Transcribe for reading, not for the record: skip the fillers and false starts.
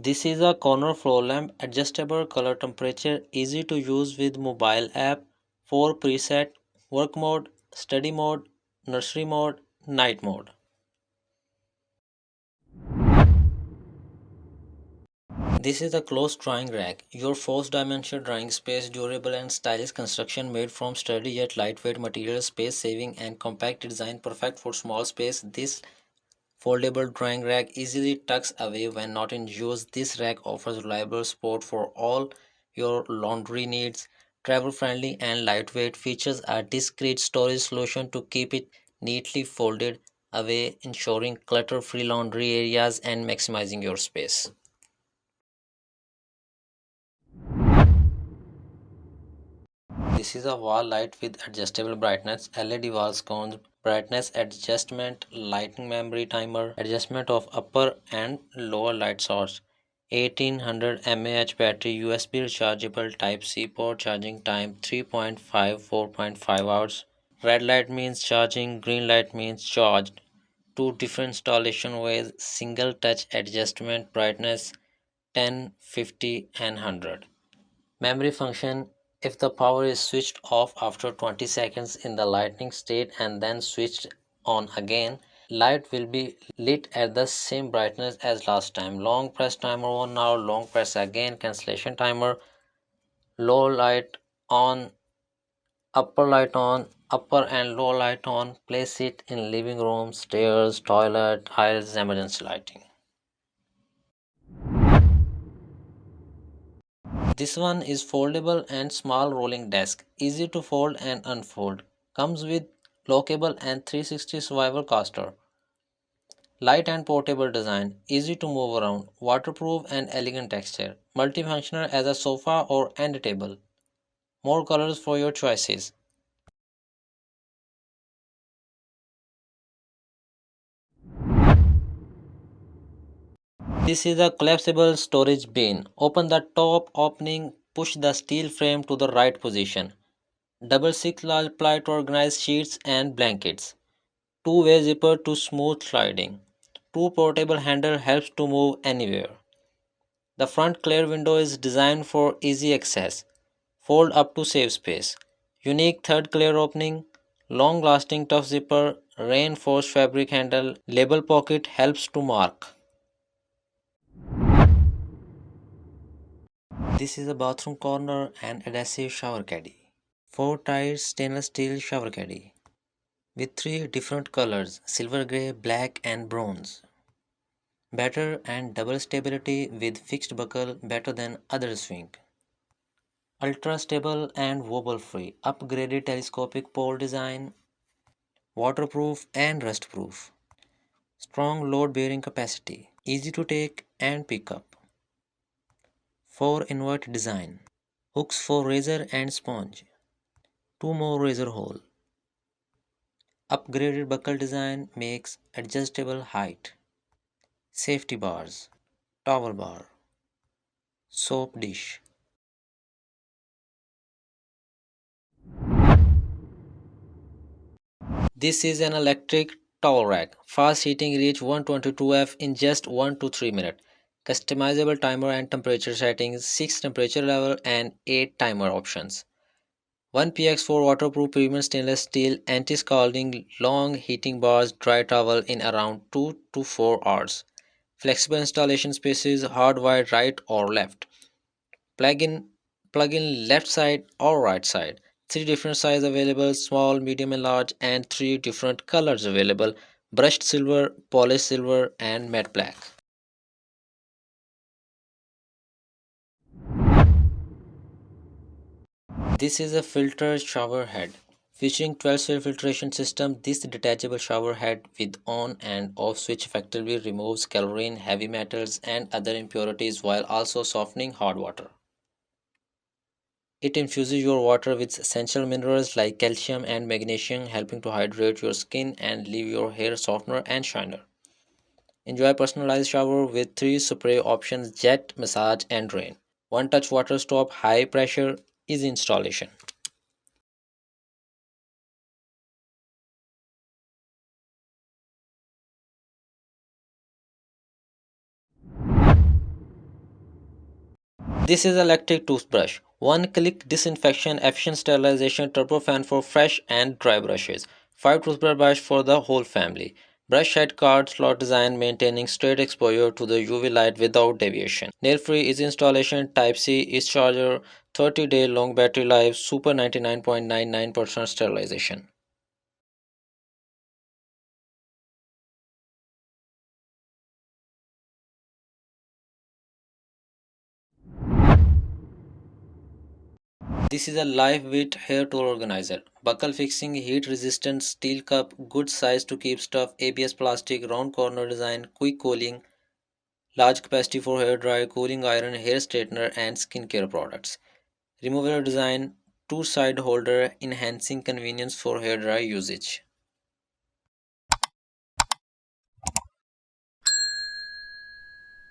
This is a corner floor lamp, adjustable color temperature, easy to use with mobile app, 4 preset, work mode, study mode, nursery mode, night mode. This is a closed drawing rack, your forced dimensional drawing space, durable and stylish construction made from sturdy yet lightweight materials, space saving and compact design, perfect for small space. This foldable drawing rack easily tucks away when not in use. This rack offers reliable support for all your laundry needs. Travel friendly and lightweight, features a discreet storage solution to keep it neatly folded away, ensuring clutter free laundry areas and maximizing your space. This is a wall light with adjustable brightness, LED wall sconce, brightness adjustment, lighting memory timer, adjustment of upper and lower light source, 1800 mAh battery, USB rechargeable Type C port, charging time 3.5 4.5 hours. Red light means charging, green light means charged. Two different installation ways, single touch adjustment, brightness 10, 50 and 100. Memory function, if the power is switched off after 20 seconds in the lighting state and then switched on again, light will be lit at the same brightness as last time. Long press timer 1 hour, long press again, cancellation timer, low light on, upper and low light on, place it in living room, stairs, toilet, aisles, emergency lighting. This one is foldable and small rolling desk, easy to fold and unfold. Comes with lockable and 360 survival caster. Light and portable design, easy to move around, waterproof and elegant texture. Multifunctional as a sofa or end table. More colors for your choices. This is a collapsible storage bin. Open the top opening, push the steel frame to the right position. Double six large ply to organize sheets and blankets. Two-way zipper to smooth sliding. Two portable handle helps to move anywhere. The front clear window is designed for easy access. Fold up to save space. Unique third clear opening. Long lasting tough zipper. Reinforced fabric handle. Label pocket helps to mark. This is a bathroom corner and adhesive shower caddy. 4 tier stainless steel shower caddy with 3 different colors, silver grey, black and bronze. Better and double stability with fixed buckle, better than other swing. Ultra stable and wobble free. Upgraded telescopic pole design. Waterproof and rust proof. Strong load bearing capacity. Easy to take and pick up. 4 invert design. Hooks for razor and sponge. 2 more razor hole. Upgraded buckle design makes adjustable height. Safety bars. Towel bar. Soap dish. This is an electric towel rack. Fast heating reach 122 F in just 1 to 3 minutes. Customizable timer and temperature settings, 6 temperature level and 8 timer options. 1px4 waterproof premium stainless steel anti-scalding long heating bars, dry towel in around 2 to 4 hours. Flexible installation spaces, hardwired right or left. Plug-in plug in left side or right side. 3 different sizes available, small, medium and large, and 3 different colors available, brushed silver, polished silver and matte black. This is a filter shower head. Featuring 12-way filtration system, this detachable shower head with on and off switch effectively removes chlorine, heavy metals and other impurities while also softening hot water. It infuses your water with essential minerals like calcium and magnesium, helping to hydrate your skin and leave your hair softer and shiner. Enjoy personalized shower with 3 spray options: jet, massage, and rain. One touch water stop, high pressure, easy installation. This is electric toothbrush. One click disinfection, efficient sterilization, turbofan for fresh and dry brushes. 5 toothbrush brush for the whole family. Brush head card slot design maintaining straight exposure to the UV light without deviation. Nail free is installation, type C is charger, 30-day long battery life, super 99.99% sterilization. This is a Life-wit hair tool organizer. Buckle fixing, heat resistant steel cup, good size to keep stuff, ABS plastic, round corner design, quick cooling, large capacity for hair dryer, cooling iron, hair straightener, and skincare products. Removable design, two side holder, enhancing convenience for hair dryer usage.